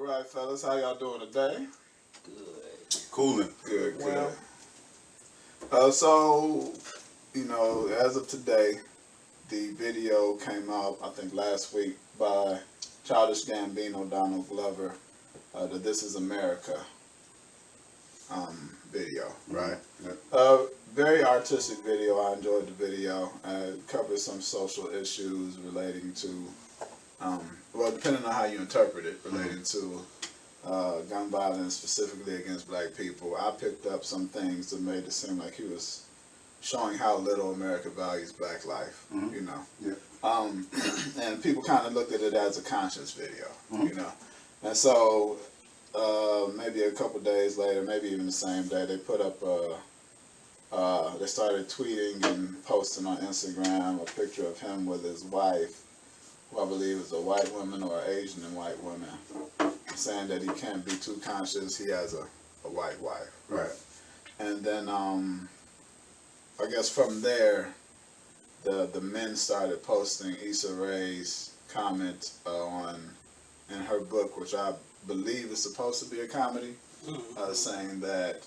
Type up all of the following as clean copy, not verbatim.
All right, fellas, how y'all doing today? Good. Cooling. Good, good. Well, So, you know, as of today, the video came out, I think last week, by Childish Gambino, Donald Glover, the This Is America video, right? Yep. Very artistic video. I enjoyed the video. It covers some social issues relating to, well, depending on how you interpret it, relating to gun violence, specifically against black people. I picked up some things that made it seem like he was showing how little America values black life, you know. Yeah. And people kind of looked at it as a conscience video, you know. And so maybe a couple days later, maybe even the same day, they put up they started tweeting and posting on Instagram a picture of him with his wife, who I believe is a white woman or Asian and white woman, saying that he can't be too conscious. He has a white wife. Right. And then I guess from there, the men started posting Issa Rae's comment in her book, which I believe is supposed to be a comedy, saying that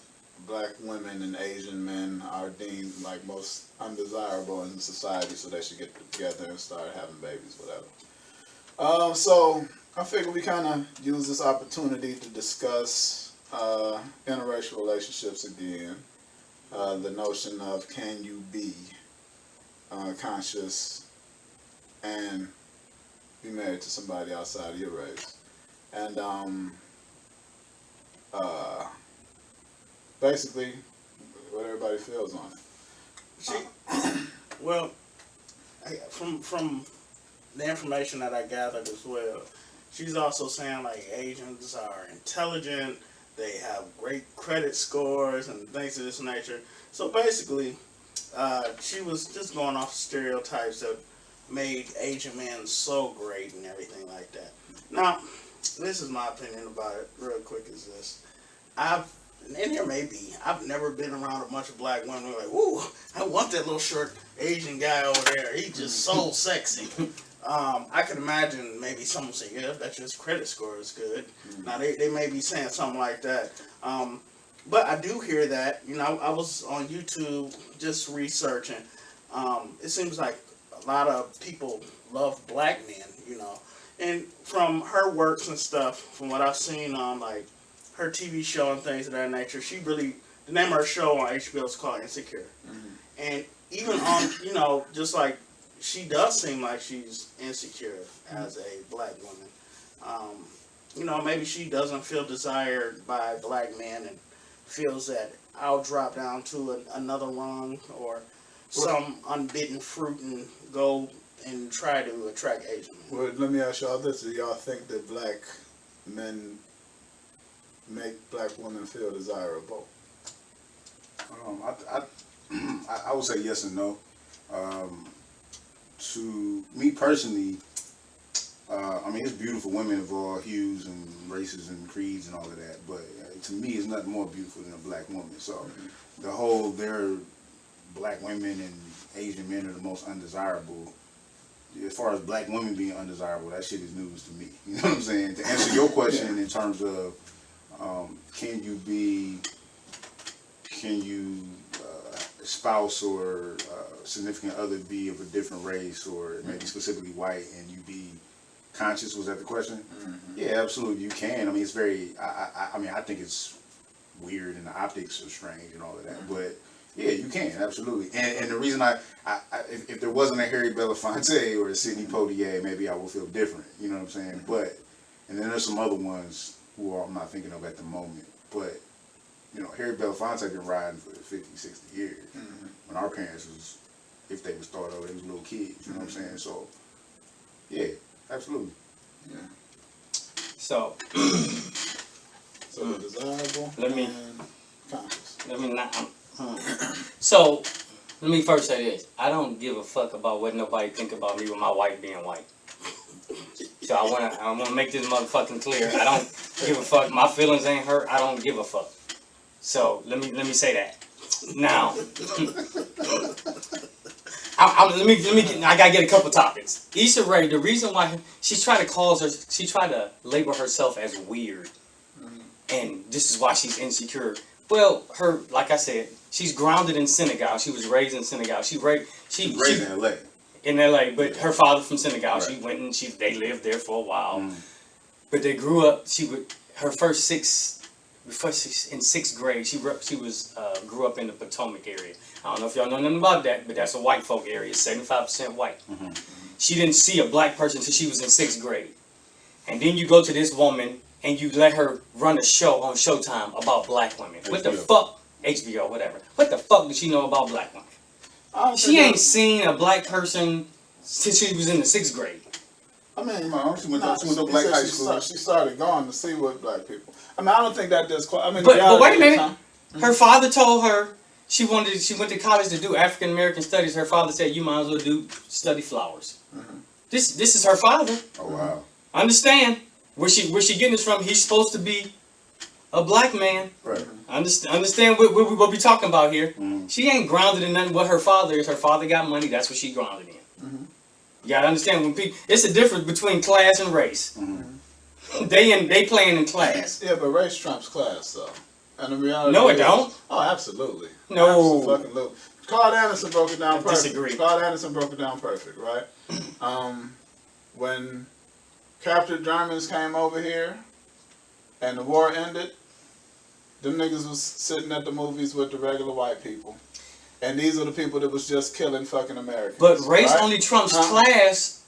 black women and Asian men are deemed like most undesirable in society, so they should get together and start having babies, whatever. So I figured we kind of use this opportunity to discuss interracial relationships again. The notion of can you be conscious and be married to somebody outside of your race, and basically what everybody feels on it. well, from the information that I gathered as well, she's also saying like Asians are intelligent, they have great credit scores and things of this nature. So basically, she was just going off stereotypes that made Asian men so great and everything like that. Now, this is my opinion about it, real quick, is this. And here may be, I've never been around a bunch of black women who are like, woo, I want that little short Asian guy over there. He's just so sexy. I can imagine maybe someone say, yeah, I bet his credit score is good. Now, they may be saying something like that. But I do hear that. You know, I was on YouTube just researching. It seems like a lot of people love black men, you know. And from her works and stuff, from what I've seen on, like, her TV show and things of that nature, she really, the name of her show on HBO is called Insecure. And even on, you know, just like, she does seem like she's insecure as a black woman. You know, maybe she doesn't feel desired by black men and feels that I'll drop down to another rung or some unbidden fruit and go and try to attract Asian men. Well, let me ask y'all this. Do y'all think that black men make black women feel desirable? I would say yes and no. To me personally, I mean, it's beautiful women of all hues and races and creeds and all of that, but to me, it's nothing more beautiful than a black woman. So the whole they're black women and Asian men are the most undesirable. As far as black women being undesirable, that shit is news to me. You know what I'm saying? To answer your question in terms of can you spouse or significant other be of a different race or maybe specifically white and you be conscious? Was that the question? Yeah, absolutely, you can. I mean, it's very. I mean, I think it's weird and the optics are strange and all of that, but yeah, you can absolutely. And the reason if there wasn't a Harry Belafonte or a Sidney Poitier, maybe I would feel different. You know what I'm saying? But and then there's some other ones who I'm not thinking of at the moment, but. You know, Harry Belafonte been riding for 50, 60 years. When our parents was, if they was thought of, they was little kids. You know what I'm saying? So, yeah, absolutely. Yeah. So desirable. Let me. And conscious. Let me not. So, let me first say this. I don't give a fuck about what nobody think about me with my white being white. So I wanna make this motherfucking clear. I don't give a fuck. My feelings ain't hurt. I don't give a fuck. So let me say that. Now, let me get, I gotta get a couple topics. Issa Rae, the reason why she tried to label herself as weird, and this is why she's insecure. Well, like I said, she's grounded in Senegal. She was raised in Senegal. She raised in LA. In LA, but her father from Senegal. Right. She went and they lived there for a while. But they grew up. Her first in sixth grade. She grew up in the Potomac area. I don't know if y'all know nothing about that, but that's a white folk area. 75% white. She didn't see a black person until she was in sixth grade. And then you go to this woman and you let her run a show on Showtime about black women. HBO. What the fuck? HBO, whatever. What the fuck does she know about black women? She ain't seen a black person since she was in the sixth grade. I mean, she went to black high school. She started going to see what black people. I mean, I don't think that does. I mean, but wait a minute. Her father told her she went to college to do African American studies. Her father said, "You might as well study flowers." This is her father. Oh wow. Understand where she getting this from? He's supposed to be a black man. Right. Understand what we talking about here? She ain't grounded in nothing what her father is. Her father got money. That's what she grounded in. You gotta understand when people. It's a difference between class and race. They playing in class. Yeah, but race trumps class, though. And the reality No, it is, don't. Oh, absolutely. No. Absolutely. Claude Anderson broke it down perfect. Disagree. Claude Anderson broke it down perfect, right? When captured Germans came over here and the war ended, them niggas was sitting at the movies with the regular white people. And these are the people that was just killing fucking Americans. But race right? only trumps class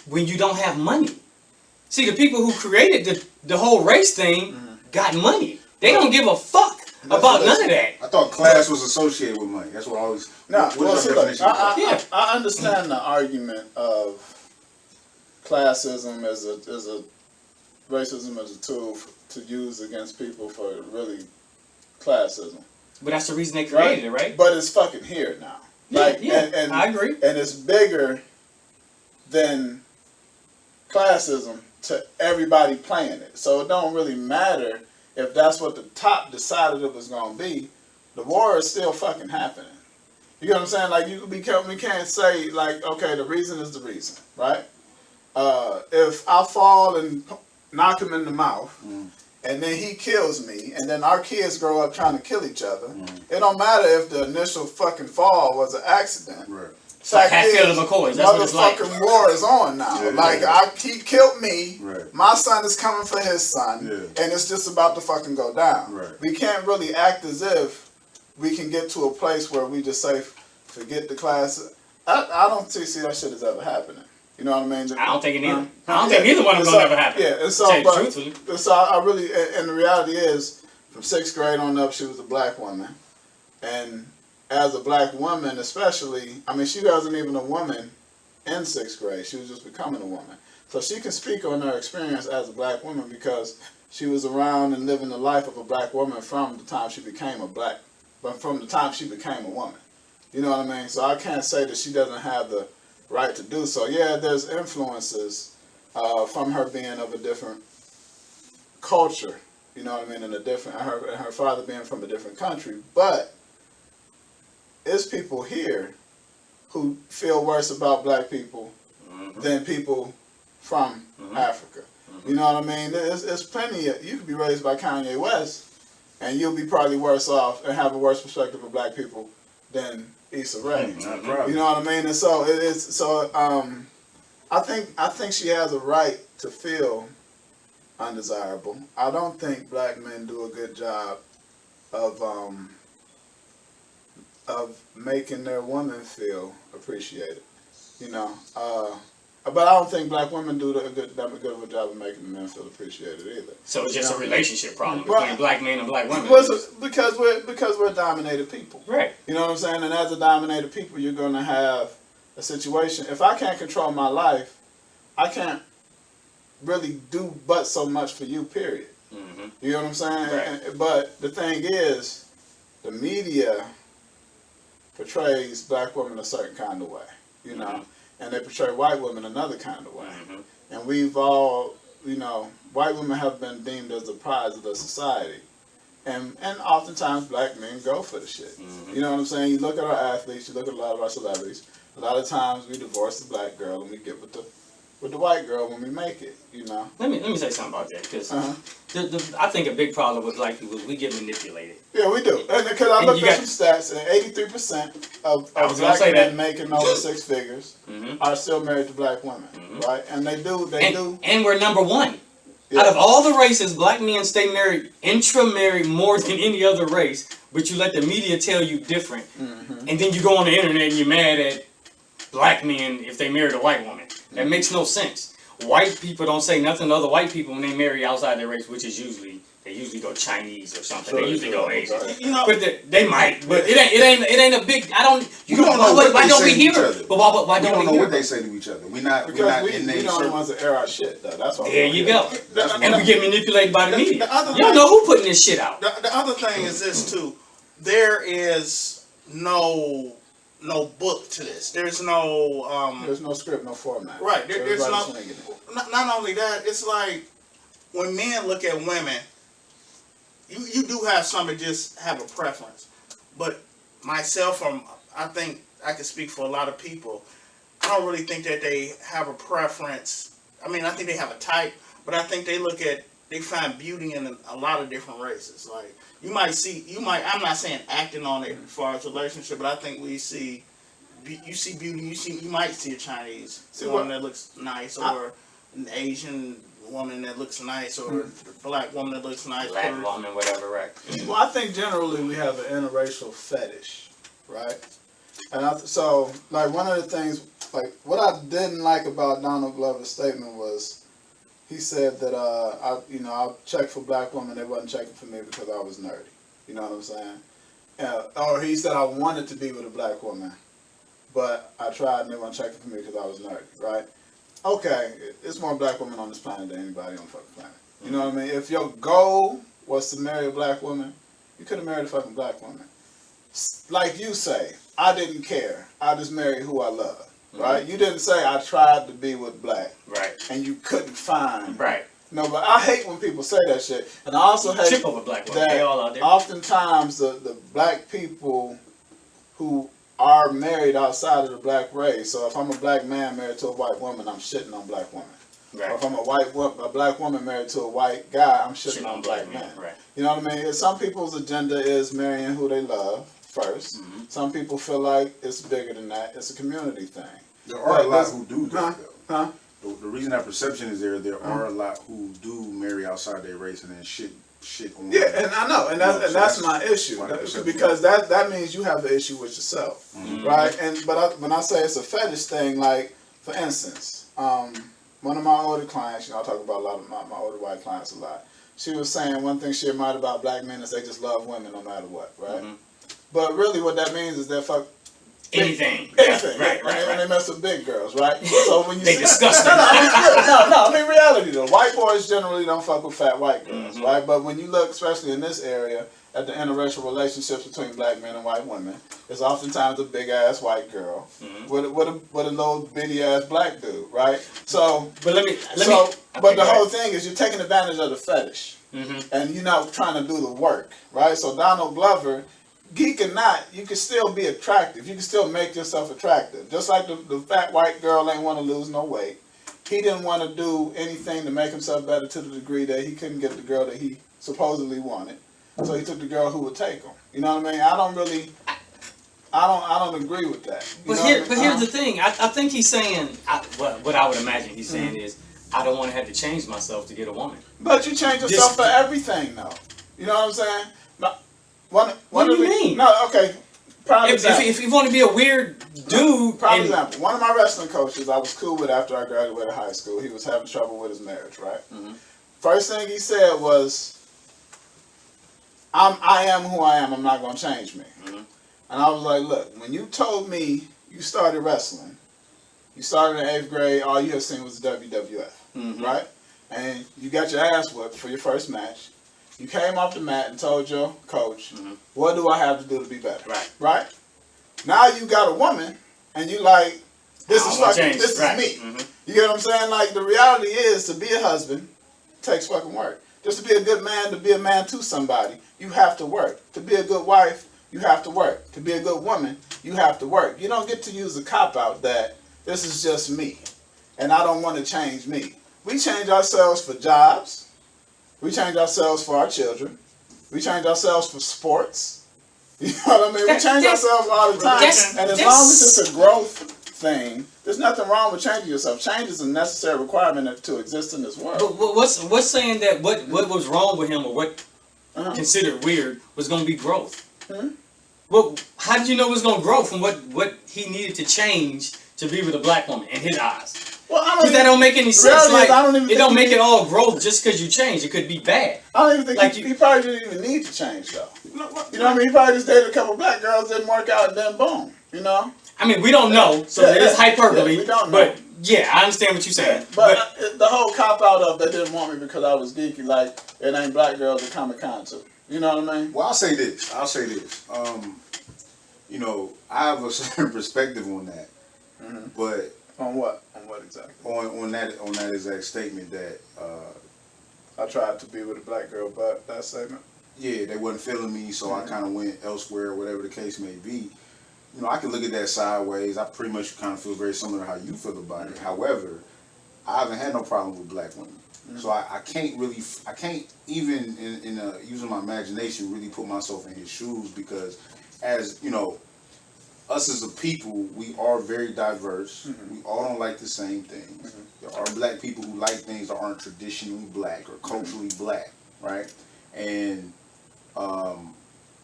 when you don't have money. See, the people who created the whole race thing got money. They don't give a fuck about none of that. I thought class was associated with money. That's what I always. No, what is our definition of class? I understand the argument of classism as a racism as a tool to use against people for really classism. But that's the reason they created it, right? But it's fucking here now. And I agree. And it's bigger than classism to everybody playing it. So it don't really matter if that's what the top decided it was going to be. The war is still fucking happening. You know what I'm saying? Like, we can't say, like, okay, the reason is the reason, right? If I fall and knock him in the mouth, and then he kills me, and then our kids grow up trying to kill each other, it don't matter if the initial fucking fall was an accident. Right. Fact Hatfield is, and McCoy. That's what it's like. motherfucking war is on now. He killed me. Right. My son is coming for his son, and it's just about to fucking go down. Right. We can't really act as if we can get to a place where we just say, forget the class. I don't see that shit is ever happening. You know what I mean? I don't think it either. I don't think neither one of them gonna ever happen. Yeah, and so, truthfully. So I really, and the reality is, from sixth grade on up, she was a black woman, and as a black woman, especially, I mean, she wasn't even a woman in sixth grade. She was just becoming a woman. So she can speak on her experience as a black woman because she was around and living the life of a black woman from the time she became a woman. You know what I mean? So I can't say that she doesn't have the right to do so. Yeah, there's influences from her being of a different culture. You know what I mean? And her father being from a different country, but it's people here who feel worse about black people than people from Africa. You know what I mean? There's plenty of, you could be raised by Kanye West and you'll be probably worse off and have a worse perspective of black people than Issa Rae. You know what I mean? And so I think she has a right to feel undesirable. I don't think black men do a good job of making their woman feel appreciated, you know. But I don't think black women do that good of a job of making the men feel appreciated either. So it's just a relationship problem between black men and black women. Because we're dominated people. Right. You know what I'm saying? And as a dominated people, you're going to have a situation. If I can't control my life, I can't really do but so much for you, period. You know what I'm saying? Right. But the thing is, the media portrays black women a certain kind of way, you know, and they portray white women another kind of way. And we've all, you know, white women have been deemed as the prize of the society. And oftentimes black men go for the shit. You know what I'm saying? You look at our athletes, you look at a lot of our celebrities, A lot of times we divorce the black girl and we get with the white girl when we make it, you know. Let me say something about that, because I think a big problem with black people is we get manipulated. Yeah, we do. And because I looked at some stats, and 83% of black men making over 6 figures are still married to black women, right? And they do. And we're number one. Yeah. Out of all the races, black men stay married, intra-married more than any other race, but you let the media tell you different. And then you go on the internet and you're mad at black men if they married a white woman. That makes no sense. White people don't say nothing to other white people when they marry outside their race, which is they usually go Chinese or something. They usually go Asian. You know, but they might. But it ain't a big. You don't know why don't we hear it? But why don't we know hear what they say to each other? We're not in we their don't the ones that air our shit though. That's why. There you go. And we get manipulated by the media. You thing- don't know who putting this shit out. The other thing is this too. There is no book to this. There's no There's no script, no format. right. There's Everybody's no. swinging it. Not only that, it's like when men look at women, you do have some that just have a preference. But myself, I think I can speak for a lot of people. I don't really think that they have a preference. I mean, I think they have a type, but I think they find beauty in a lot of different races. Like you might. I'm not saying acting on it as far as relationship, but I think you see beauty. You might see a Chinese woman that looks nice, or an Asian woman that looks nice, or a black woman that looks nice. Black woman, whatever, right? Well, I think generally we have an interracial fetish, right? And so, like, one of the things, like, what I didn't like about Donald Glover's statement was he said that I checked for black women, they wasn't checking for me because I was nerdy. You know what I'm saying? Or he said I wanted to be with a black woman, but I tried and they weren't checking for me because I was nerdy, right? Okay, it's more black women on this planet than anybody on the fucking planet. You know what I mean? If your goal was to marry a black woman, you could have married a fucking black woman. Like you say, I didn't care. I just married who I love, right? You didn't say I tried to be with black, right? And you couldn't find, right? No, but I hate when people say that shit, and I also hate Chip over black women. that They all out there. oftentimes the black people who are married outside of the black race. So if I'm a black man married to a white woman, I'm shitting on black women. Right. Or if I'm a black woman married to a white guy, I'm shitting on black men. Right. You know what I mean? Some people's agenda is marrying who they love first. Some people feel like it's bigger than that. It's a community thing. There are a lot who do that, though. The reason that perception is there are a lot who do marry outside their race and then shit on. Yeah, and I know, and that's my issue, because that means you have an issue with yourself, right? And when I say it's a fetish thing, like for instance, one of my older clients, I talk about a lot of my older white clients a lot. She was saying one thing she admired about black men is they just love women no matter what, right? But really, what that means is they fuck anything, right. And they mess with big girls, right? So when you they disgusting. I mean reality though. White boys generally don't fuck with fat white girls, right? But when you look, especially in this area, at the interracial relationships between black men and white women, it's oftentimes a big ass white girl with a little bitty ass black dude, right? So, but the whole thing is you're taking advantage of the fetish, and you're not trying to do the work, right? So Donald Glover, geek or not, you can still be attractive. You can still make yourself attractive. Just like the fat white girl ain't want to lose no weight. He didn't want to do anything to make himself better to the degree that he couldn't get the girl that he supposedly wanted. So he took the girl who would take him. You know what I mean? I don't agree with that. But here's the thing. I think he's saying what I would imagine he's saying is I don't want to have to change myself to get a woman. But you change yourself for everything, though. You know what I'm saying? What do you mean? No, okay. If you want to be a weird dude. Prime example. One of my wrestling coaches I was cool with after I graduated high school. He was having trouble with his marriage, right? First thing he said was, I am who I am. I'm not going to change me. And I was like, look, when you told me you started wrestling, you started in 8th grade, all you had seen was the WWF, right? And you got your ass whipped for your first match. You came off the mat and told your coach, what do I have to do to be better? Right? Now you got a woman, and you like, this is me. You get what I'm saying? Like, the reality is, to be a husband takes fucking work. Just to be a good man, to be a man to somebody, you have to work. To be a good wife, you have to work. To be a good woman, you have to work. You don't get to use the cop-out that this is just me, and I don't want to change me. We change ourselves for jobs. We change ourselves for our children. We change ourselves for sports. You know what I mean? We change ourselves all the time. And as long as it's a growth thing, there's nothing wrong with changing yourself. Change is a necessary requirement to exist in this world. But what's saying that what was wrong with him or what considered weird was going to be growth? Well, how did you know it was going to grow from what he needed to change to be with a black woman in his eyes? Well, that don't make any sense. Like, it don't make he, it all growth just because you change. It could be bad. I don't even think like he probably didn't even need to change though. You know what I mean? He probably just dated a couple black girls, didn't work out, and then boom. You know? I mean, we don't know, so it is hyperbole. Yeah, we don't know. But yeah, I understand what you're saying. Yeah, but the whole cop out of they didn't want me because I was geeky, like it ain't black girls at Comic-Con too. You know what I mean? Well, I'll say this. You know, I have a certain perspective on that, but on what? On what exactly? On that exact statement that I tried to be with a black girl, but that statement. Yeah, they wasn't feeling me, so I kind of went elsewhere, whatever the case may be. You know, I can look at that sideways. I pretty much kind of feel very similar to how you feel about it. However, I haven't had no problem with black women. So I can't even in using my imagination really put myself in his shoes because, as you know, us as a people, we are very diverse. We all don't like the same things. There are black people who like things that aren't traditionally black or culturally black, right? And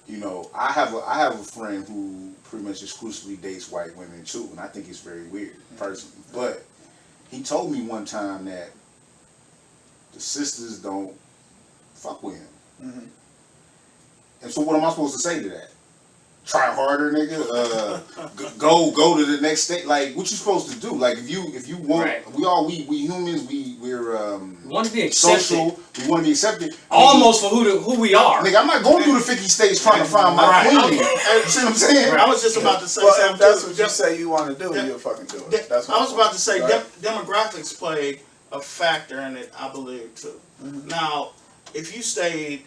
you know, I have a friend who pretty much exclusively dates white women too, and I think it's very weird personally. But he told me one time that the sisters don't fuck with him. And so what am I supposed to say to that? Try harder, nigga. Go to the next state. Like, what you supposed to do? Like, if you want, we humans, we're want to be accepted. Social. We want to be accepted. Almost for who we are. Nigga, I'm not going through the 50 states trying to find my queen. You see what I'm saying? I was just about to say something. If that's what you say you want to do, you'll fucking do it. That's what I was about to say. Demographics play a factor in it, I believe, too. Now, if you stayed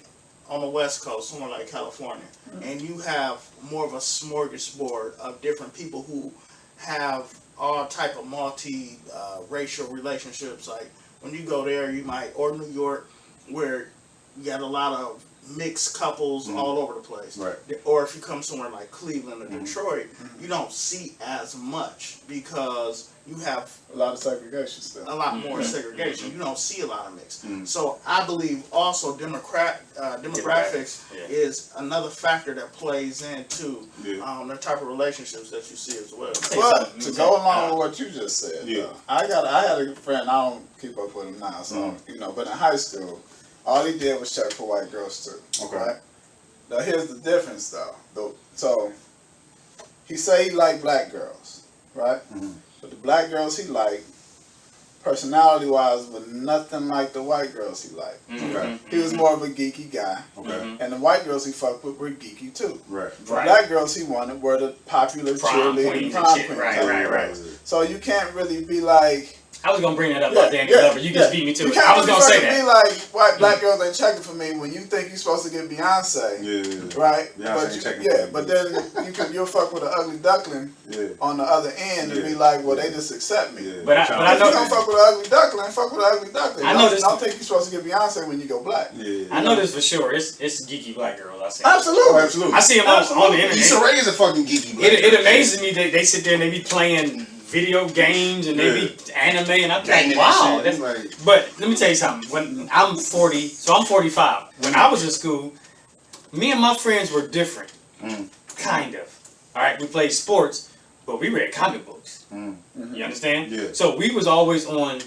on the West Coast, somewhere like California, and you have more of a smorgasbord of different people who have all type of multi-racial relationships. Like when you go there, you might, or New York, where you got a lot of mixed couples all over the place. Right. Or if you come somewhere like Cleveland or Detroit, you don't see as much because you have a lot of segregation still. A lot more segregation. You don't see a lot of mix. So I believe also demographics is another factor that plays into the type of relationships that you see as well. But to go along with what you just said, I had a friend. I don't keep up with him now, so you know. But in high school, all he did was check for white girls too. Okay. Right? Now here's the difference though. So he say he liked black girls, right? But the black girls he liked, personality-wise, were nothing like the white girls he liked. Okay. He was more of a geeky guy. Okay. And the white girls he fucked with were geeky too. Right. The black girls he wanted were the popular cheerleading prom queens. Right. So you can't really be like... I was gonna bring that up about Danny Glover. You just beat me to it. I was gonna say that. You can't be like, white black girls ain't checking for me when you think you're supposed to get Beyonce, right? But then you'll fuck with an ugly duckling on the other end and be like, well, they just accept me. But I know if you don't fuck with an ugly duckling, fuck with an ugly duckling. I know this. Don't think you're supposed to get Beyonce when you go black. I know this for sure. It's geeky black girls. I see. Absolutely. I see them on the internet. Issa Rae is a fucking geeky black girl. It amazes me that they sit there and they be playing video games and they be anime and I'm like, wow. But let me tell you something. When I'm 40, so I'm 45. When I was in school, me and my friends were different. Kind of. All right, we played sports, but we read comic books. You understand? Yeah. So we was always on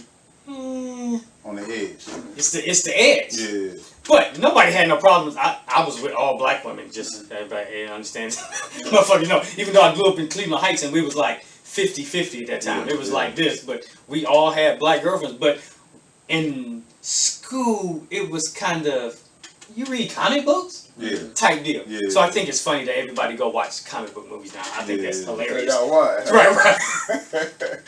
the edge. It's the edge. Yeah. But nobody had no problems. I was with all black women. Just everybody understands. Motherfuckers know. Even though I grew up in Cleveland Heights and we was like 50-50 at that time. It was like this, but we all had black girlfriends. But in school, it was kind of, you read comic books? Type deal. So I think it's funny that everybody go watch comic book movies now. I think that's hilarious. Right.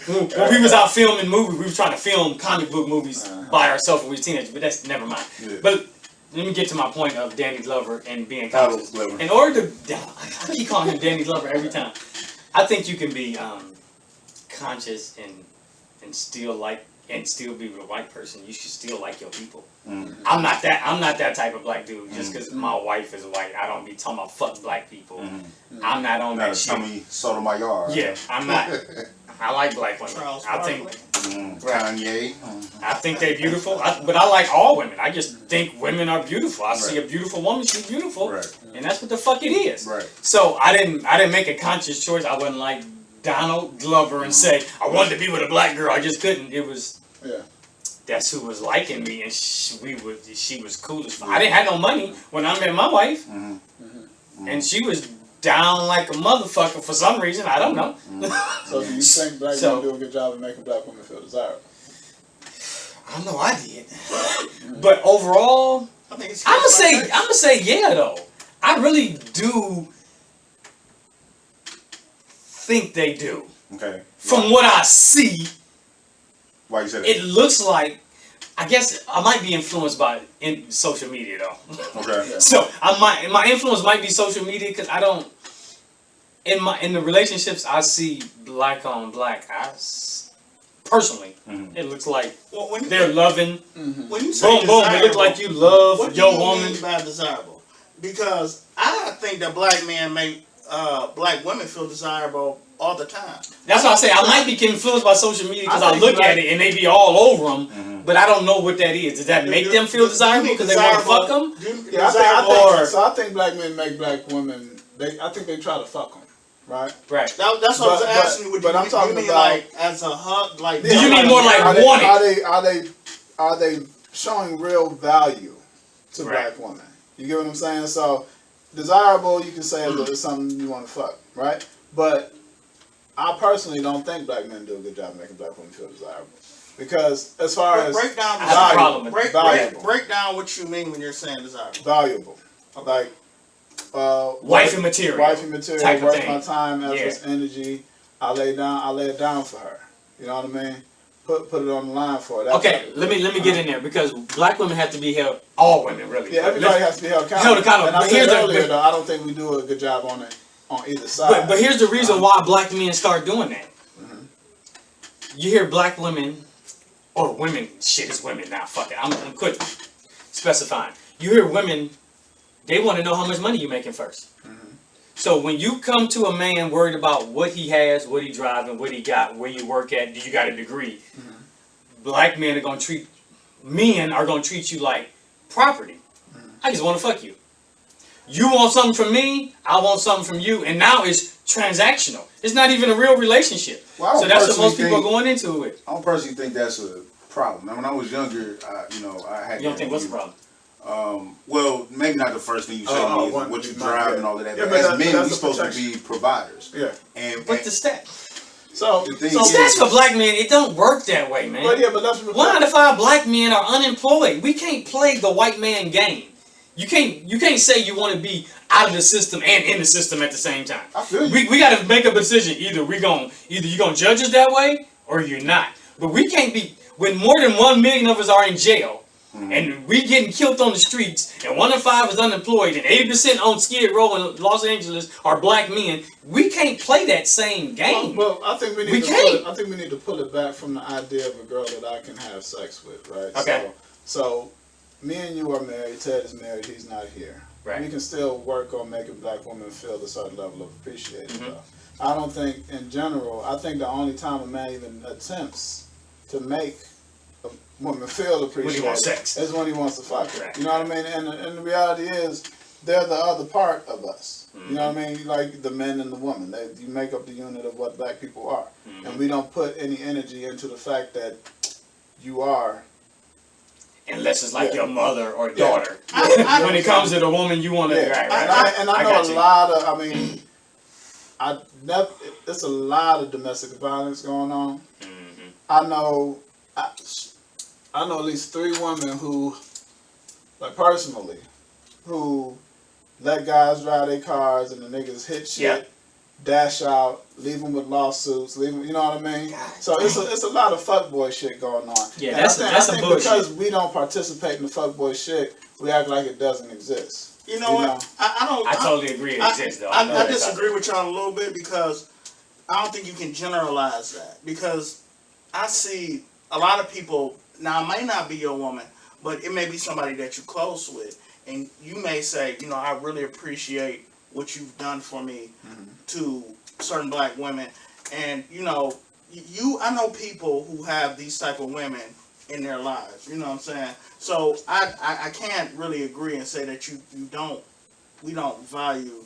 When we was out filming movies, we was trying to film comic book movies by ourselves when we were teenagers, but that's never mind. But let me get to my point of Danny Glover and being conscious. Glover. In order to, I keep calling him Danny Glover every time. I think you can be conscious and still be with a white person. You should still like your people. Mm-hmm. I'm not that type of black dude. Just because my wife is white, I don't be talking about fuck black people. Mm-hmm. I'm not on that Not shit. Tommy Sotomayor. Yeah, I'm not. I like black women. Charles I think. Kanye. I think they're beautiful, but I like all women. I just think women are beautiful. I see a beautiful woman, she's beautiful, Right. and that's what the fuck it is. Right. So I didn't make a conscious choice. I wasn't like Donald Glover and say I wanted to be with a black girl. I just couldn't. It was that's who was liking me, and she was cool as fuck. I didn't have no money when I met my wife, and she was down like a motherfucker for some reason. I don't know. So do you think black men do a good job of making black women feel desirable? I know I did, but overall, I think it's I'm gonna say yeah though. I really do think they do. Okay. From what I see, Why you said it looks like. I guess I might be influenced by social media though. Okay. So my influence might be social media because I don't. In the relationships I see black on black, personally, it looks like they're loving. When you say Boom, boom. It looks like you love what your do you woman. mean by desirable? Because I think that black men make black women feel desirable all the time. That's why I say I might be influenced by social media because I think look black- at it and they be all over them, but I don't know what that is. Does that make them feel desirable because they want to fuck them? Yeah, Or- I think black men make black women. I think they try to fuck them, right? Right. That's what I was asking you. But I'm talking you mean about- like as a hug, like. Do you mean more like wanted? Are they showing real value to Right. black women? You get what I'm saying? So desirable, you can say is something you want to fuck, right? But I personally don't think black men do a good job making black women feel desirable. Because as far as break down I have a problem with valuable. break down what you mean when you're saying desirable. valuable, like Wifey material. wifey material, type of worth thing. my time, Yeah. efforts, energy. I lay it down for her. You know what I mean? Put it on the line for her. That's Okay, let me get in there because black women have to be held. All women really. Yeah, everybody has to be held accountable. accountable. And I But said here's the- earlier, though, I don't think we do a good job on it on either side. But here's the reason why black men start doing that. You hear black women, or women, shit, it's women now, fuck it, I'm quit specifying. You hear women, they want to know how much money you're making first. So when you come to a man worried about what he has, what he driving, what he got, where you work at, do you got a degree, black men are gonna treat you like property. I just want to fuck you. You want something from me, I want something from you, and now it's transactional. It's not even a real relationship. Well, I So that's what personally most people are think- going into it. I don't personally think that's a problem. Now, when I was younger, I had. You don't think what's the problem? Well, maybe not the first thing you said to me is what you drive and all of that. Yeah, but but as that's men, a we're supposed to protection. be providers. Yeah. But the stat. So The thing So is- stats for black men, it don't work that way, man. but that's 1 out of 5 black men are unemployed. We can't play the white man game. You can't say you want to be out of the system and in the system at the same time. I feel you. We got to make a decision. Either you're gonna judge us that way or you're not. But we can't be when more than 1 million of us are in jail and we getting killed on the streets and 1 in 5 is unemployed and 80% on Skid Row in Los Angeles are black men. We can't play that same game. Well, I think we need We to can't. I think we need to pull it back from the idea of a girl that I can have sex with, right? Okay. So me and you are married. Ted is married. He's not here. Right. We can still work on making black women feel a certain level of appreciation. Mm-hmm. Though. I don't think, in general, I think the only time a man even attempts to make a woman feel appreciated wants sex. is when he wants to fuck her. Right. You know what I mean? And the reality is, they're the other part of us. You know what I mean? Like the men and the woman. You make up the unit of what black people are. And we don't put any energy into the fact that you are. Unless it's like Yeah. your mother or Yeah. daughter. I- When it comes to the woman, you want to. Yeah. Right. And I know got a you. lot of, it's a lot of domestic violence going on. I know at least 3 women who, like personally, who let guys drive their cars and the niggas hit shit. Yeah. dash out, leave them with lawsuits, leave them, you know what I mean? So it's a lot of fuckboy shit going on. Yeah, and that's I some think bullshit. because we don't participate in the fuckboy shit, we act like it doesn't exist. You know what? I totally agree it exists, though. I disagree with y'all a little bit because I don't think you can generalize that. Because I see a lot of people, now it may not be your woman, but it may be somebody that you're close with. And you may say, you know, I really appreciate what you've done for me to certain black women. And, you know, I know people who have these type of women in their lives. You know what I'm saying? So I can't really agree and say that we don't value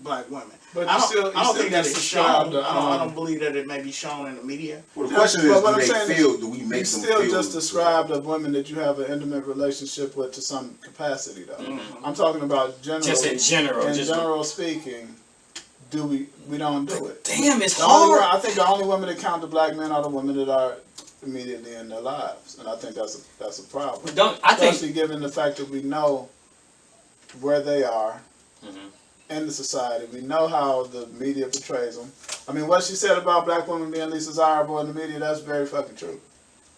black women. But I you don't think that it's shown. to, I don't believe that it may be shown in the media. Well, the question is, do we make them feel? You still just described a woman that you have an intimate relationship with to some capacity, though. I'm talking about general. Just in general. In general speaking, we don't do it. Damn, it's hard. hard. I think the only women that count the black men are the women that are immediately in their lives, and I think that's a problem. Especially given the fact that we know where they are in the society. We know how the media portrays them. I mean, what she said about black women being least desirable in the media, that's very fucking true.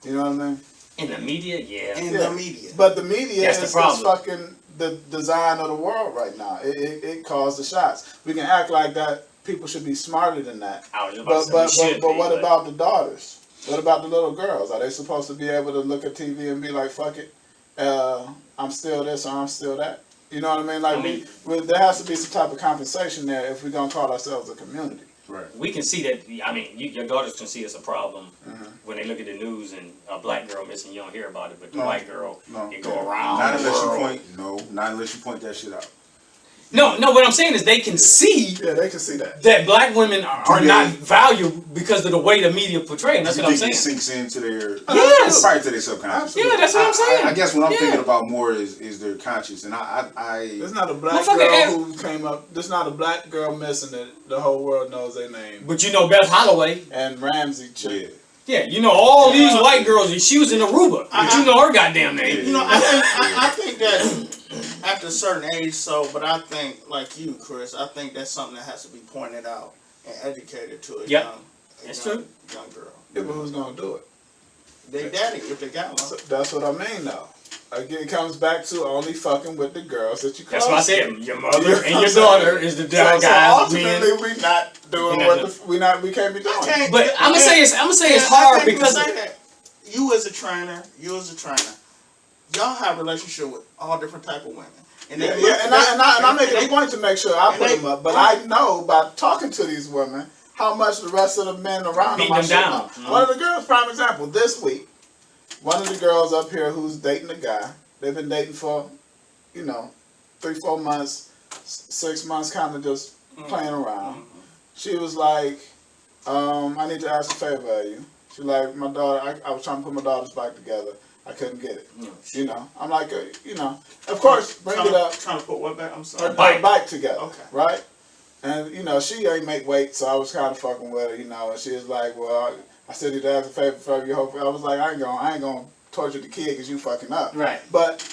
You know what I mean? In the media, yeah. The media. But the media is fucking the design of the world right now. It calls the shots. We can act like that people should be smarter than that. But what about the daughters? What about the little girls? Are they supposed to be able to look at TV and be like, fuck it, I'm still this or I'm still that? You know what I mean? Like, there has to be some type of compensation there if we're going to call ourselves a community. Right. We can see that, I mean, your daughters can see it's a problem when they look at the news and a black girl missing, you don't hear about it, but the white girl, it go around. Not unless you point that shit out. No, what I'm saying is they can see. Yeah, they can see that. That black women are not valued because of the way the media portray them. That's what I'm saying. It sinks into their probably to their subconscious. Yeah, that's what I'm saying. I guess what I'm thinking about more is their conscious, and There's not a black girl who came up. There's not a black girl missing that the whole world knows their name. But you know Beth Holloway and Ramsey chick. Yeah, you know all these white girls. She was in Aruba, but you know her goddamn name. You know, I think that after a certain age, but I think, like you, Chris, I think that's something that has to be pointed out and educated to a young girl. Yeah, but who's gonna do it? They daddy, if they got one. So that's what I mean, though. Again, it comes back to only fucking with the girls that you close. That's what I said. Your mother and your daughter is the guys. So ultimately, we not doing we can't be doing. But I'm gonna say it's hard because you as a trainer, y'all have a relationship with all different type of women. And I make it a point to make sure I put them up. But I know by talking to these women how much the rest of the men around them are down. One of the girls, prime example, this week, one of the girls up here who's dating a guy, they've been dating for, 3-4 months, 6 months, kind of just playing around. She was like, I need to ask a favor of you. She was like, my daughter, I was trying to put my daughter's bike together. I couldn't get it. I'm like, of course, bring it up. Trying to put what back? I'm sorry. Her bike together. Okay. Right? And, she ain't make weight, so I was kind of fucking with her, and she was like, well, I still need to ask a favor of you. Hopefully, I was like, I ain't gonna torture the kid because you fucking up. Right.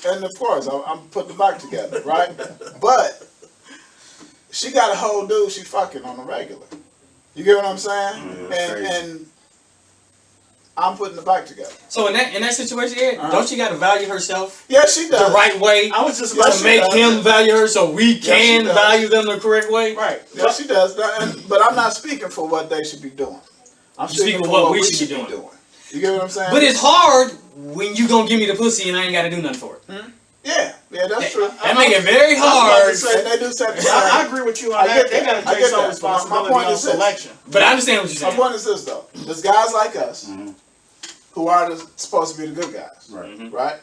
And of course, I'm putting the bike together, right? But she got a whole dude she fucking on the regular. You get what I'm saying? And I'm putting the bike together. So in that situation, don't she got to value herself? Yeah, she does. The right way. I was just to make him value her, so we can value them the correct way. Right. Yeah, she does. But I'm not speaking for what they should be doing. I'm speaking for what we should be doing. You get what I'm saying? But it's hard when you gonna give me the pussy and I ain't got to do nothing for it. Yeah, that's true. That make it very hard. They do set I agree with you on that. They got to take some responsibility on selection. But I understand what you're saying. My point is this, though. There's guys like us who are supposed to be the good guys. Right?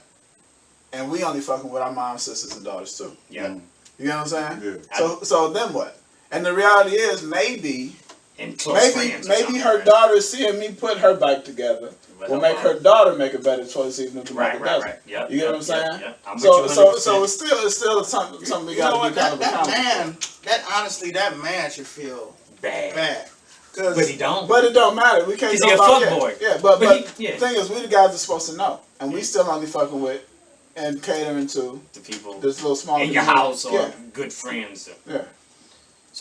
And we only fucking with our moms, sisters, and daughters, too. Yeah. You know what I'm saying? Yeah. So then what? And the reality is, maybe her daughter daughter seeing me put her bike together will make her daughter make a better choice, even if the mother doesn't. Right. Yep, you get what I'm saying? Yep. So it's still something we got to be kind of accountable for. That man should feel bad. But he don't. But it don't matter. We can't. He's a fuck boy. Yeah, but the thing is, we the guys are supposed to know, and we still only fucking with and catering to the people, this little small in your house or good friends. Yeah.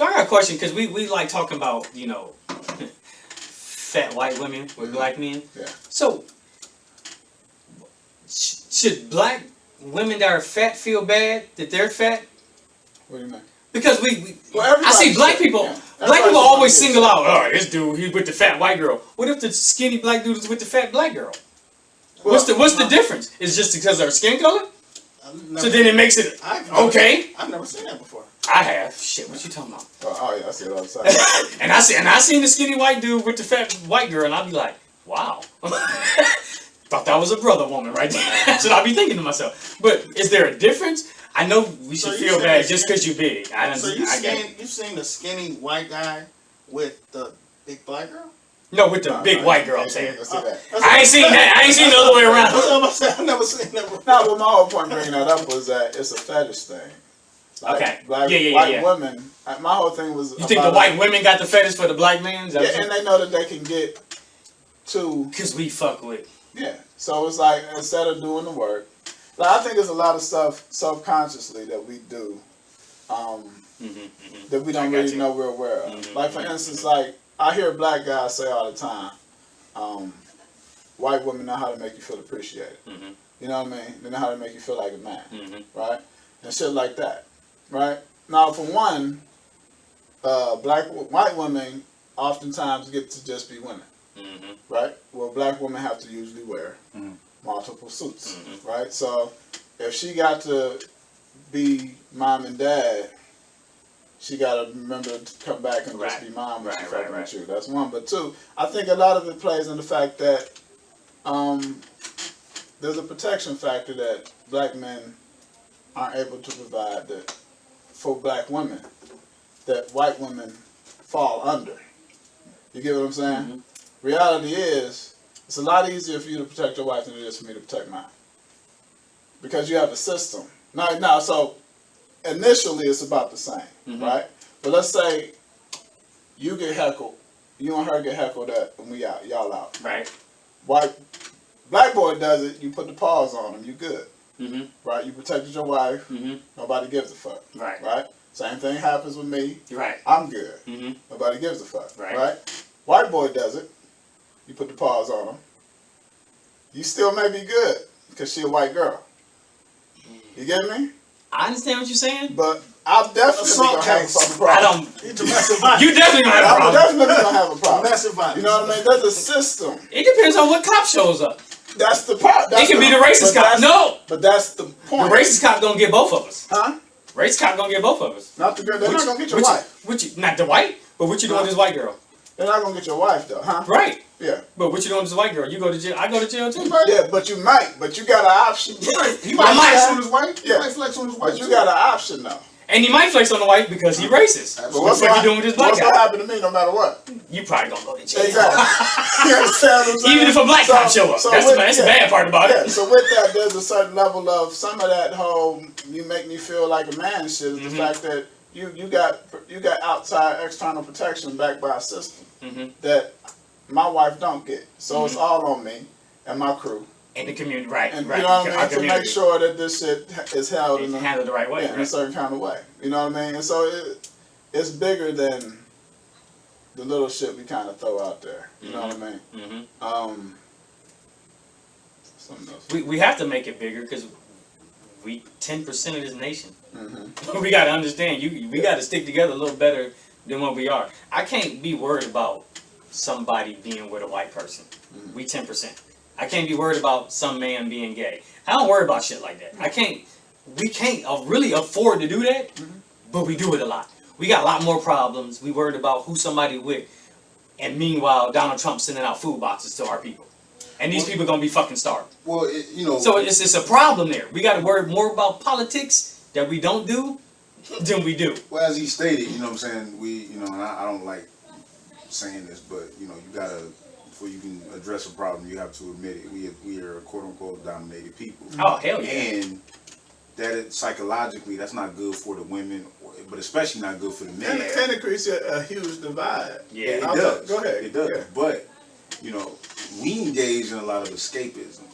So I got a question, because we like talking about, you know, fat white women with black men. Yeah. So, should black women that are fat feel bad that they're fat? What do you mean? Because I Well, see black people. yeah. Black people Everybody always should single get out. Oh, this dude, he's with the fat white girl. What if the skinny black dude is with the fat black girl? What's the difference? It's just because of her skin color? So then it makes it okay. I've never seen that before. I have. Shit, what you talking about? Oh yeah, I see it all the time. and I seen the skinny white dude with the fat white girl, and I'd be like, wow. Thought that was a brother woman right there. That's what I'd be thinking to myself. But is there a difference? I know we should feel bad just because you're big. You've seen the skinny white guy with the big black girl? No, with the big white girl, I'm saying. I see that. I ain't seen that. I ain't seen the other way around. I've never seen that before. No, but my whole point bringing that up was that it's a fetish thing. Like, Okay. Black, Yeah. white women. My whole thing was. You think the white women got the fetish for the black man? Yeah, and they know that they can get to. Because we fuck with. Yeah. So it's like instead of doing the work, like I think there's a lot of stuff subconsciously that we do, that we don't really know we're aware of. Like for instance, like I hear black guys say all the time, white women know how to make you feel appreciated. You know what I mean? They know how to make you feel like a man, right? And shit like that, right? Now, for one, white women oftentimes get to just be women, right? Well, black women have to usually wear multiple suits, right? So if she got to be mom and dad, she got to remember to come back and just be mom when she's fucking with you. That's one. But two, I think a lot of it plays in the fact that there's a protection factor that black men aren't able to provide that for black women that white women fall under. You get what I'm saying? Reality is, it's a lot easier for you to protect your wife than it is for me to protect mine. Because you have a system. Now, so initially it's about the same, right? But let's say you get heckled, you and her get heckled at, and we out, y'all out. Right. Black boy does it, you put the paws on him, you good. Right? You protected your wife, nobody gives a fuck. Right? Same thing happens with me. Right. I'm good. Nobody gives a fuck. Right? White boy does it, you put the paws on him. You still may be good, because she a white girl. You get me? I understand what you're saying. But I'm definitely gonna have a fucking problem. You definitely gonna have a I'm problem. definitely gonna have a problem. Massive violence. You know what I mean? There's a system. It depends on what cop shows up. That's the part. It can be the racist cop. No! But that's the The point. racist cop gonna get both of us. Huh? Racist cop gonna get both of us. Not the girl. They're not gonna get your wife. Not the white, but what you doing with this white girl? They're not gonna get your wife though, huh? Right. Yeah. But what you doing with this white girl? You go to jail. I go to jail too. Yeah, but you might. But you got an option. He might flex on his wife. Yeah. He might flex on his wife. But you got an option though. And he might flex on the white because he racist. But What what's the fuck you doing with this black What's guy? gonna happen to me no matter what? You probably gonna go to jail. Exactly. You understand what I'm saying? Even if a black cop show up. That's the bad part about it. So with that, there's a certain level of some of that whole "you make me feel like a man" shit. Is the fact that you got outside external protection backed by a system that my wife don't get. So it's all on me and my crew. In the community, right? And right. you know what I mean? To community. make sure that this shit is held in handled the right way. in a certain kind of way. You know what I mean? And so it's bigger than the little shit we kind of throw out there. You know what I mean? Something else. We have to make it bigger because we 10% of this nation. We got to understand. We got to stick together a little better than what we are. I can't be worried about somebody being with a white person. We 10%. I can't be worried about some man being gay. I don't worry about shit like that. We can't really afford to do that, but we do it a lot. We got a lot more problems. We worried about who somebody with. And meanwhile, Donald Trump's sending out food boxes to our people. And these people are going to be fucking starved. Well, So it's a problem there. We got to worry more about politics that we don't do than we do. Well, as he stated, you know what I'm saying, and I don't like saying this, but, you gotta, before you can address a problem, you have to admit it. We are quote-unquote dominated people. Oh, hell yeah. And that psychologically, that's not good for the women, but especially not good for the men. And it creates a huge divide. Yeah, it does. Go ahead. It does. Yeah. But, we engage in a lot of escapism.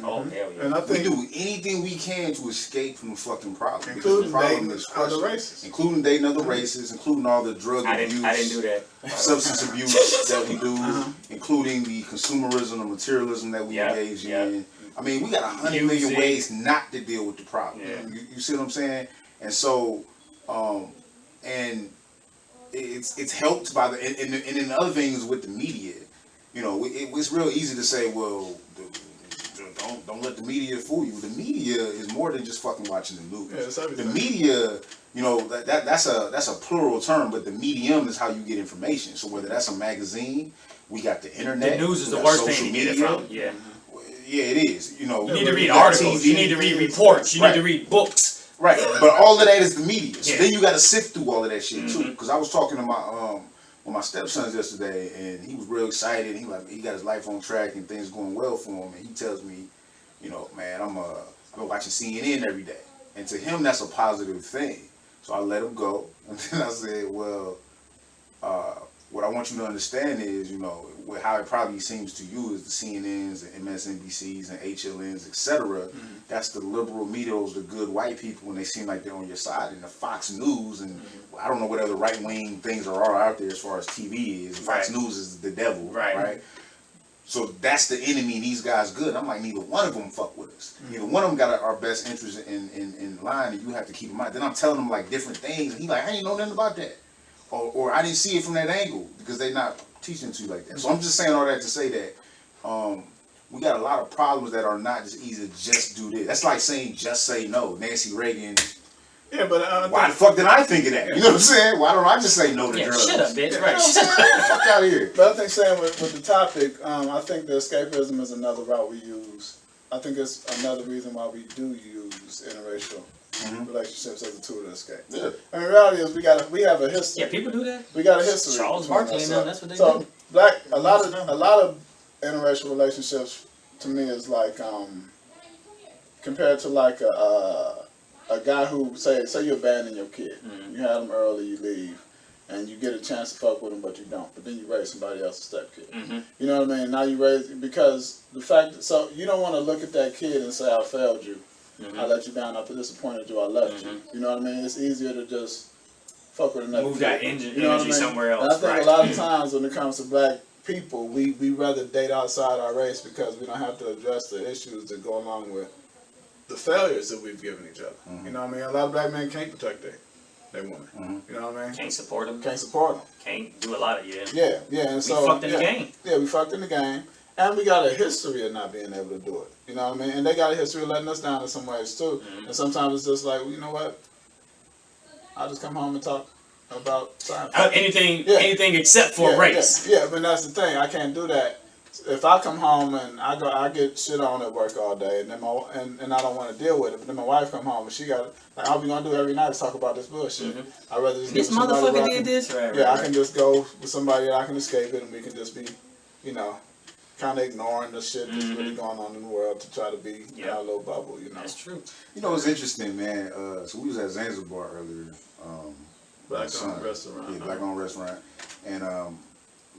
Oh, hell yeah. And I We think do anything we can to escape from the fucking problem. Because including the problem dating is other crushing. races. Including dating other races, including all the drug abuse. I didn't do that. Substance abuse that we do, including the consumerism and materialism that we engage in. I mean, we got 100 million ways not to deal with the problem. Yeah. You see what I'm saying? And so, and it's helped by the and then the other things with the media. You know, it's real easy to say, well, don't let the media fool you. The media is more than just fucking watching the news. Yeah, it's everything. The media, you know, that's a plural term, but the medium is how you get information. So whether that's a magazine, we got the internet. The news is we the got worst thing social to get it media. from. Yeah. Yeah, it is. You know, You need to read we got articles. TV. You need to read reports. You need to read books. Right, but all of that is the media. So Yeah. then you got to sift through all of that shit too. Because I was talking to my stepsons yesterday, and he was real excited. He got his life on track and things going well for him. And he tells me, you know, man, I've been watching CNN every day, and to him that's a positive thing. So I let him go, and then I said, well, what I want you to understand is, you know, how it probably seems to you is the CNNs, the MSNBCs, and HLNs, etc. That's the liberal medias, the good white people, when they seem like they're on your side. And the Fox News, and I don't know what other right-wing things are out there as far as TV is. Fox News is the devil, right? So that's the enemy, and these guys good. I'm like, neither one of them fuck with us. Neither one of them got our best interest in line, and you have to keep in mind. Then I'm telling them like different things, and he like, I ain't know nothing about that. Or I didn't see it from that angle, because they not teaching it to you like that. So I'm just saying all that to say that we got a lot of problems that are not just easy to just do this. That's like saying just say no. Nancy Reagan. Yeah, but Why the fuck did I think of that? You know what I'm saying? Why don't I just say no to drugs? Shut up, bitch. Yeah, Right. Shut the fuck out of here. But I think saying with the topic, I think the escapism is another route we use. I think it's another reason why we do use interracial relationships as a tool to escape. Yeah. I mean, the reality is we have a history. Yeah, people do that. We got a history. Charles between Barkley, us. man, that's what they so do. a lot of interracial relationships to me is like compared to like a guy who say you abandon your kid, you have them early, you leave, and you get a chance to fuck with them, but you don't. But then you raise somebody else's stepkid. You know what I mean? Now you raise, because the fact that, so you don't want to look at that kid and say, I failed you, I let you down, I disappointed you, I left you. You know what I mean? It's easier to just fuck with another Move kid. that energy, You know what I mean? somewhere else. And I think a lot of times when it comes to black people, we rather date outside our race because we don't have to address the issues that go along with the failures that we've given each other. You know what I mean? A lot of black men can't protect their woman. You know what I mean? Can't support them. Can't support them. Can't do a lot of Yeah. And so we fucked in the game. Yeah, we fucked in the game, and we got a history of not being able to do it. You know what I mean? And they got a history of letting us down in some ways too. And sometimes it's just like, well, you know what? I'll just come home and talk about science. Anything except for race. Yeah, but that's the thing. I can't do that. If I come home and I get shit on at work all day, and then and I don't want to deal with it. But then my wife come home and she got like, all we gonna do every night is talk about this bullshit. I'd rather just This get somebody motherfucker where I did can- this, right? Yeah, I can just go with somebody that I can escape it, and we can just be, you know, kind of ignoring the shit that's really going on in the world to try to be in our little bubble. You know, That's true. You know what's interesting, man? So we was at Zanzibar earlier. Black son. owned restaurant. Yeah, black owned restaurant. And I'm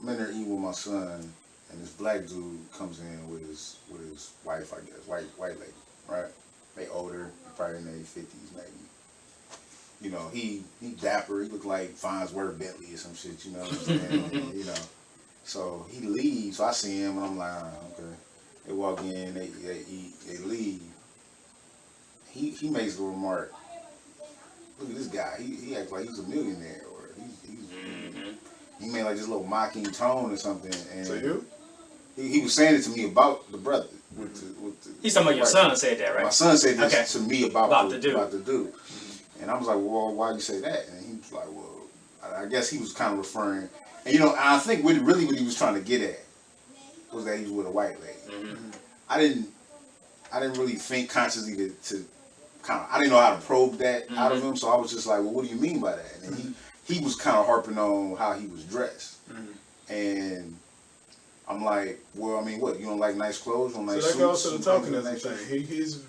in there eating with my son, and this black dude comes in with his wife, I guess, white lady, right? They older, probably in their 50s maybe. You know, he dapper. He looked like Farnsworth Bentley or some shit. You know what I'm saying? You know. So he leaves. So I see him, and I'm like, okay. They walk in, they eat, they leave. He makes the remark, look at this guy. He acts like he's a millionaire, or he made like this little mocking tone or something. And So you? He was saying it to me about the brother. He's talking about your son said that, right? My son said this to me about the dude. And I was like, well, why'd you say that? And he was like, well, I guess he was kind of referring. And you know, I think what he was trying to get at was that he was with a white lady. I didn't really think consciously to kind of, I didn't know how to probe that out of him. So I was just like, well, what do you mean by that? And he was kind of harping on how he was dressed. And I'm like, well, I mean, what? You don't like nice clothes? You don't like So that goes to suits? the tokenism thing.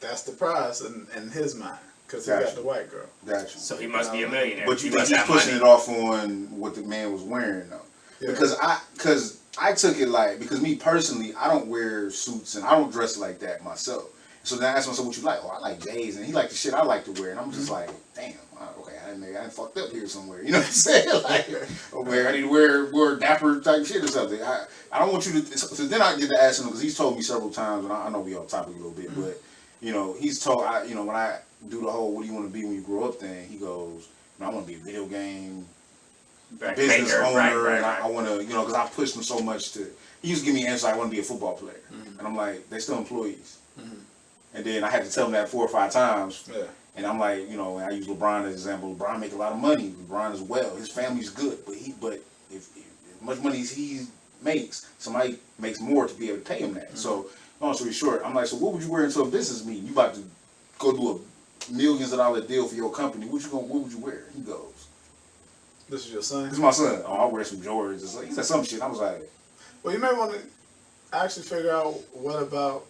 That's the prize in his mind, because he got the white girl. Gotcha. So he must be a millionaire. But you think must he's have pushing money. it off on what the man was wearing, though? Yeah. Because I took it like, because me personally, I don't wear suits and I don't dress like that myself. So then I asked myself, what you like? Oh, I like J's, and he liked the shit I like to wear. And I'm just like, damn, okay, I fucked up here somewhere. You know what I'm saying? Like, okay, I need to wear dapper type shit or something. I don't want you to. So then I get to ask him, because he's told me several times, and I know we off topic a little bit, but you know, he's told, when I do the whole "what do you want to be when you grow up" thing, he goes, I want to be a video game business owner, and I want to, because I pushed him so much to. He used to give me an answer, I want to be a football player, and I'm like, they're still employees. And then I had to tell him that 4 or 5 times. Yeah. And I'm like, and I use LeBron as an example. LeBron make a lot of money. LeBron is well. His family's good. But if as much money as he makes, somebody makes more to be able to pay him that. So, long story short, I'm like, so what would you wear into a business meeting? You about to go do a millions of dollar deal for your company. What would you wear? He goes, "This is your son." This is my son. Oh, I'll wear some Jordans. He said some shit. I was like, well, you may want to actually figure out what about.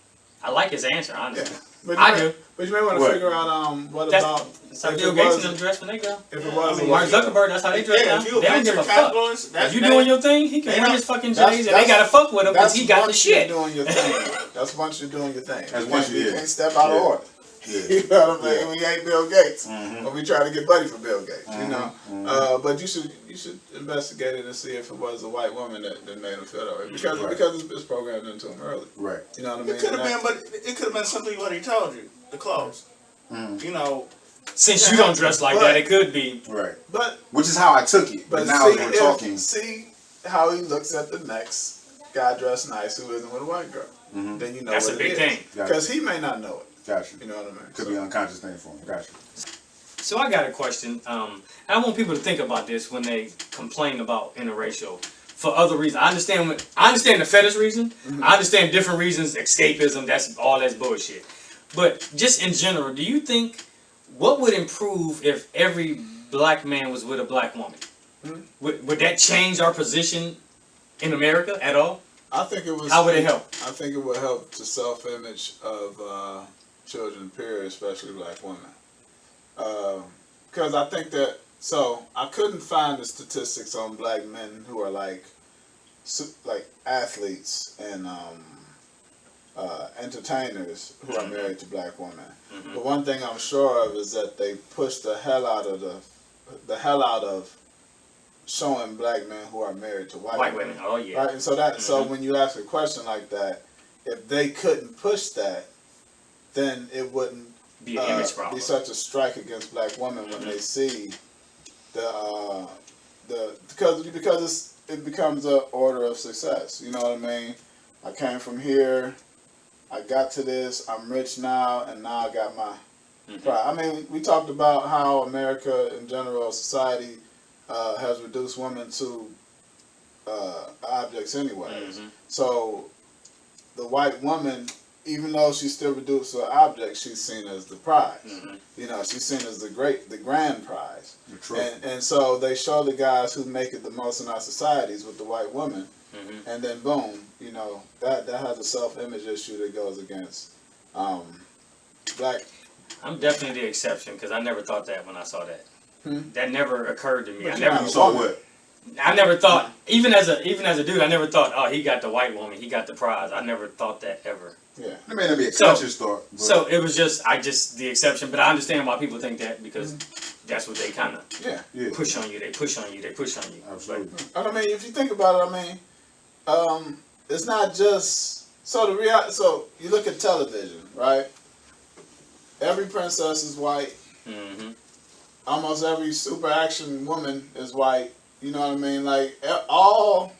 I like his answer, honestly. Yeah. I do. But you may want to figure out what about. That's how Bill Gates and them dress when they go. If it was Mark Zuckerberg, that's how they dress now. They don't give a fuck. If you doing your thing, he can wear his fucking J's, and they gotta fuck with him because he got the shit. Doing your thing. That's once you're doing your thing. That's once you can't step out of order. Yeah. You know what I'm saying? We ain't Bill Gates, but we try to get buddy for Bill Gates. You know, but you should investigate it and see if it was a white woman that made him feel that way because it's programmed into him early. Right. You know what I mean? It could have been, but it could have been something what he told you. The clothes. Since you don't dress like that, it could be. Right. But which is how I took it. But now we're talking. See how he looks at the next guy dressed nice who isn't with a white girl. Then you know that's what a big it thing. Because he may not know it. Gotcha. You know what I mean? Could be an unconscious thing for him. Gotcha. So I got a question. I want people to think about this when they complain about interracial for other reasons. I understand the fetish reason. I understand different reasons. Escapism. That's bullshit. But just in general, do you think what would improve if every black man was with a black woman? Would that change our position in America at all? I think it was. How would it help? I think it would help the self-image of children, period, especially black women. Because I think that. So I couldn't find the statistics on black men who are like athletes and entertainers who are married to black women. But one thing I'm sure of is that they push the hell out of showing black men who are married to white women. Oh yeah. Right, and so that so when you ask a question like that, if they couldn't push that, then it wouldn't be an image problem. Be such a strike against black women when they see because it becomes an order of success. You know what I mean? I came from here, I got to this, I'm rich now, and now I got my pride. I mean, we talked about how America in general, society, has reduced women to objects anyways. So the white woman, even though she's still reduced to an object, she's seen as the prize. You know, she's seen as the grand prize. And so they show the guys who make it the most in our societies with the white woman. And then boom, you know, that has a self-image issue that goes against black. I'm definitely the exception because I never thought that when I saw that. That never occurred to me. But I never saw what. I never thought, even as a dude, I never thought, oh, he got the white woman, he got the prize. I never thought that ever. Yeah, it may not be a conscious thought. So it was just the exception, but I understand why people think that because that's what they kind of push on you. They push on you. Absolutely. I mean, if you think about it, it's not just so So you look at television, right? Every princess is white. Almost every super action woman is white. You know what I mean? Like all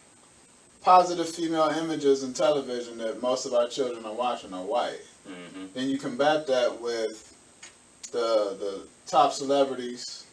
positive female images in television that most of our children are watching are white. Then you combat that with the top celebrities,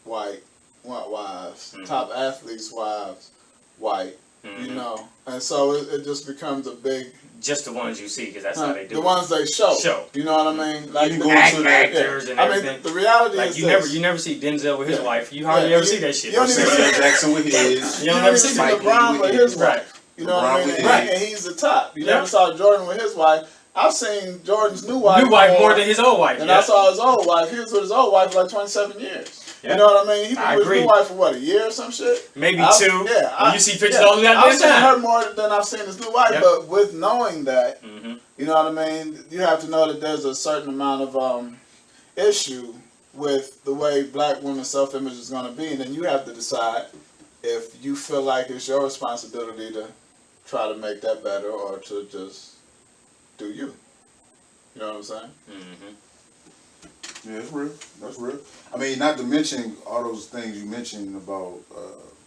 white wives, top athletes' wives, white. You know, and so it just becomes a big. Just the ones you see, because that's how they do the ones they show. You know what I mean? Like actors and everything. I mean, the reality like is you never see Denzel with his wife. You hardly ever see that shit. You don't even see Jackson with his. You don't ever see LeBron with his wife. You know what I mean? And he's the top. You never saw Jordan with his wife. I've seen Jordan's new wife more than his old wife. And I saw his old wife. He was with his old wife for like 27 years. You know what I mean? He I been with his agree. new wife for what, a year or some shit? Maybe I- 2. Yeah, You see pictures all the goddamn I've seen time. her more than I've seen his new wife, Yep. but with knowing that, Mm-hmm. you know what I mean, you have to know that there's a certain amount of issue with the way black women's self-image is going to be, and then you have to decide if you feel like it's your responsibility to try to make that better or to just do you. You know what I'm saying? Mm-hmm. Yeah, that's real. That's real. I mean, not to mention all those things you mentioned about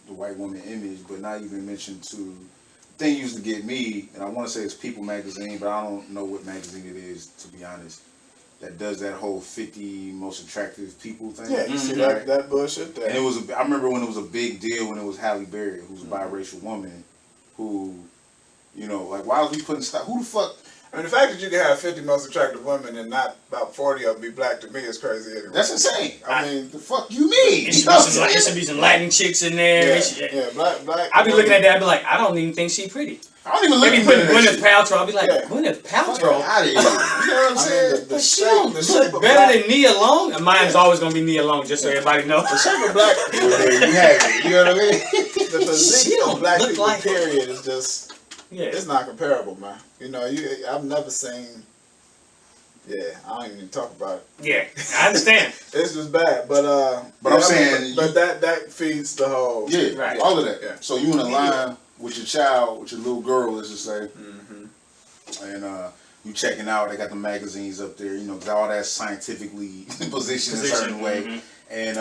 the white woman image, but not even mention to the thing used to get me, and I want to say it's People magazine, but I don't know what magazine it is, to be honest, that does that whole 50 most attractive people thing. Yeah, you see right? that bullshit there. And it was I remember when it was a big deal when it was Halle Berry, who's a biracial woman, who, you know, like, why was we putting stuff? Who the fuck? I mean, the fact that you can have 50 most attractive women and not about 40 of them be black to me is crazy anyway. That's insane. I mean, The fuck you mean? It should be some Latin chicks in there. yeah, black. I be looking at that, I be like, I don't even think she pretty. I don't even look Maybe at putting that Gwyneth shit. Paltrow, I'll be like, Yeah. Gwyneth Fuck Paltrow? out of here. You know what I'm saying? The She shape, don't the shape of look black, better than Nia Long. And mine's always gonna be Nia Long, just so everybody knows. the shape of black, Well, there you have it. You know what I mean? the She physique don't of black look people, like- period, is just, Yeah. it's not comparable, man. You know, I've never seen, I don't even talk about it. Yeah, I understand. It's just bad, but I'm saying but that feeds the whole. Yeah, Right. all of that. Yeah. So you in a line with your child, with your little girl, let's just say, and you checking out. They got the magazines up there, you know, 'cause all that's scientifically positioned a certain way, and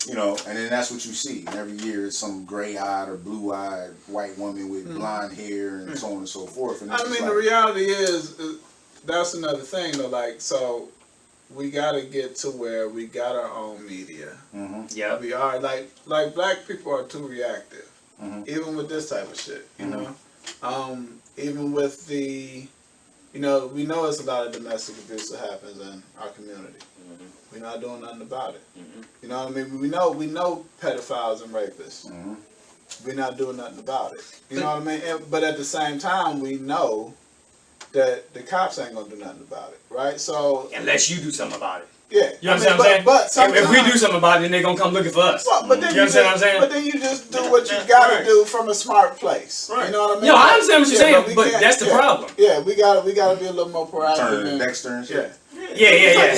you know, and then that's what you see. And every year it's some gray-eyed or blue-eyed white woman with blonde hair and so on and so forth. And it's I just mean, like, the reality is that's another thing though. Like, so we gotta get to where we got our own media. Yeah. We are like black people are too reactive, Mhm. even with this type of shit. You know, even with the, you know, we know it's a lot of domestic abuse that happens in our community. We're not doing nothing about it. You know what I mean? We know pedophiles and rapists. We're not doing nothing about it. You know what I mean? But at the same time, we know that the cops ain't gonna do nothing about it, right? So Unless you do something about it. yeah, You understand what I'm saying? But If we do sometimes- something about it, then they're gonna come looking for us. Well, but then You understand what I'm saying? But then you just do what you gotta Right. do from a smart place. Right. You know what I mean? No, I understand what you're saying, we but can't- that's the problem. Yeah, we gotta be a little more proactive. turn to and- Dexter and shit. Yeah.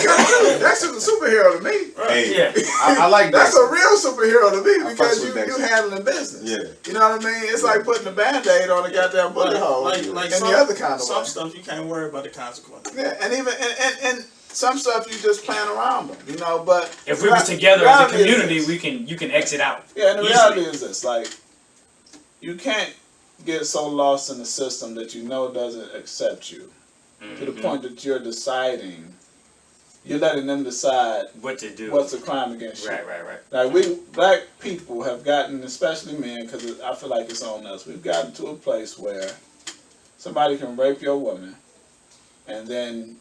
That's just a superhero to me. Hey, Yeah. I like That's Dexter. a real superhero to me I because fucks with you Dexter. handling business. Yeah. You know what I mean? It's like putting a Band-Aid on a goddamn bullet hole. Like in some, the other kind of some way. stuff you can't worry about the consequences. Yeah, and even and some stuff you just playing around them, you know. But If we was together as a reality is community, this. you can exit out. Yeah, and the easily. reality is this: like, you can't get so lost in the system that you know doesn't accept you to the point that you're deciding, you're letting them decide What to do. what's a crime against you. Right. Like we black people have gotten, especially men, because I feel like it's on us. We've gotten to a place where somebody can rape your woman, and then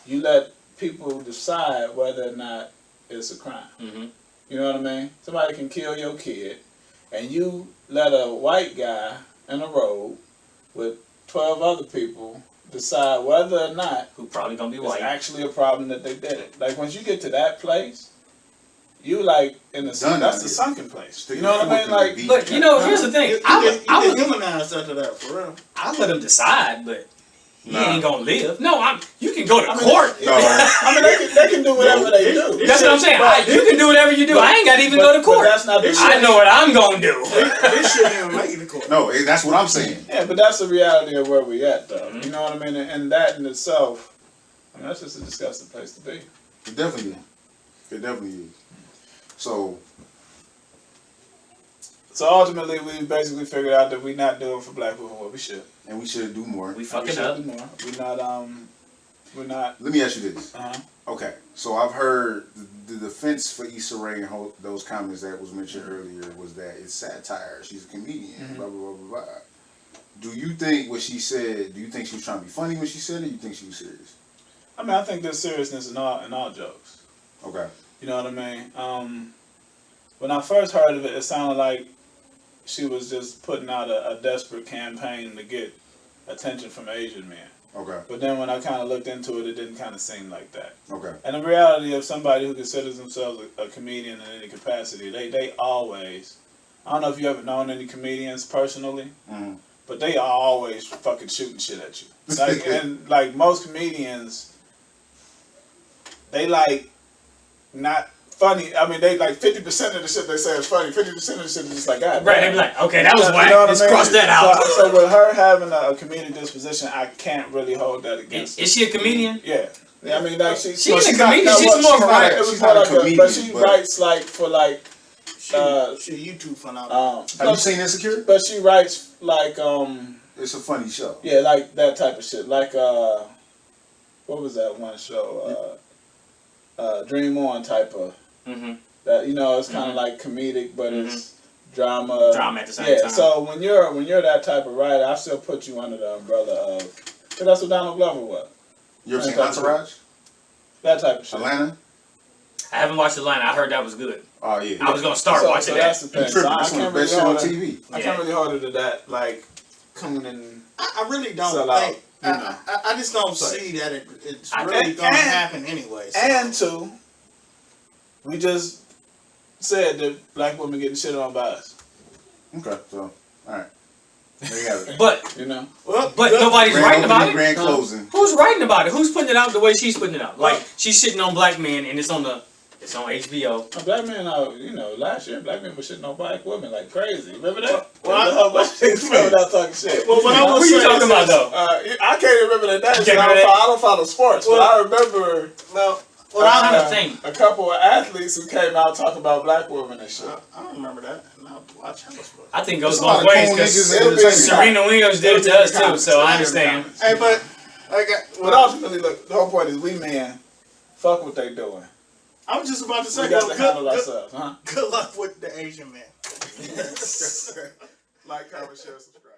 you let people decide whether or not it's a crime. You know what I mean? Somebody can kill your kid, and you let a white guy in a robe with 12 other people decide whether or not Who probably gonna be it's white. actually a problem that they did it. Like once you get to that place, you like in the Done that's out the here. sunken place. Stick You know your what I foot mean? in the Like, beat. But you know, here's the thing. You I get would humanized after that, for real. let them decide, but he Nah. ain't gonna live. No, you can go to I mean, court. No. I mean, they can do whatever they do. That's what I'm saying. You can do whatever you do. I ain't got to even go to But court. that's not the I know what I'm gonna do. This shouldn't even make it to court. No, that's what I'm saying. Yeah, but that's the reality of where we at, though. You know what I mean? And that in itself, I mean, that's just a disgusting place to be. It definitely is. So ultimately, we basically figured out that we're not doing for black people what we should. and we should do more. We We fucking should up. do more. We're not. Let me ask you this. Uh-huh. Okay, so I've heard the defense for Issa Rae and those comments that was mentioned earlier was that it's satire. She's a comedian. Blah blah blah blah blah. Do you think what she said? Do you think she was trying to be funny when she said it? Or you think she was serious? I mean, I think there's seriousness in all jokes. Okay. You know what I mean? When I first heard of it, it sounded like she was just putting out a desperate campaign to get attention from Asian men. Okay. But then when I kind of looked into it, it didn't kind of seem like that. Okay. And the reality of somebody who considers themselves a comedian in any capacity, they always, I don't know if you ever known any comedians personally, but they are always fucking shooting shit at you. Like, and like most comedians, they like not funny. I mean, they like 50% of the shit they say is funny. 50% of the shit is just like, God, Right, they be like, okay, that was you whack. know what I Let's mean? cross that out. So with her having a comedic disposition, I can't really hold that against her. Is she a comedian? Yeah. I mean, like she's a comedian. not, She's more of a writer. It was She's more not a like but comedian, she but- writes like for like. She a YouTube phenomenon. Have you seen Insecure? But she writes like It's a funny show. yeah, like that type of shit. Like what was that one show? Dream On type of that. You know, it's kind of like comedic, but it's drama. Drama at the same time. So when you're that type of writer, I still put you under the umbrella of. Cause that's what Donald Glover was. You ever seen Entourage? That type of shit. Atlanta? I haven't watched Atlanta. I heard that was good. Oh yeah. I was gonna start So watching that's that. the thing. Tripping. So I That's one of can't the best really shows on hold it. TV. I can't really hold it to that. Like coming in. I really don't Sell out, think. you know. I just don't see that it's really going to happen anyway. So. And two, we just said that black women getting shit on by us. Okay, so alright. There you have it. But You know. Well, nobody's writing about it. Grand closing. Who's writing about it? Who's putting it out the way she's putting it out? Like she's shitting on black men, and it's on HBO. A black man, last year black men were shitting on black women like crazy. Remember that? Well, without talking shit. Well, what I What will are you say talking is about this. though? I can't remember that. can't remember that? I don't follow sports, but I remember. Well, I'm trying to think. A couple of athletes who came out talking about black women and shit. I don't remember that. No, watch hella sports. I think it goes There's a lot both of ways cool because niggas in It'll be Serena Williams did it to us too, so I understand. Hey, but But ultimately, look, the whole point is we men, fuck what they doing. I was just about to say, We got to handle good, ourselves, huh? good luck with the Asian man. Like, comment, share, subscribe.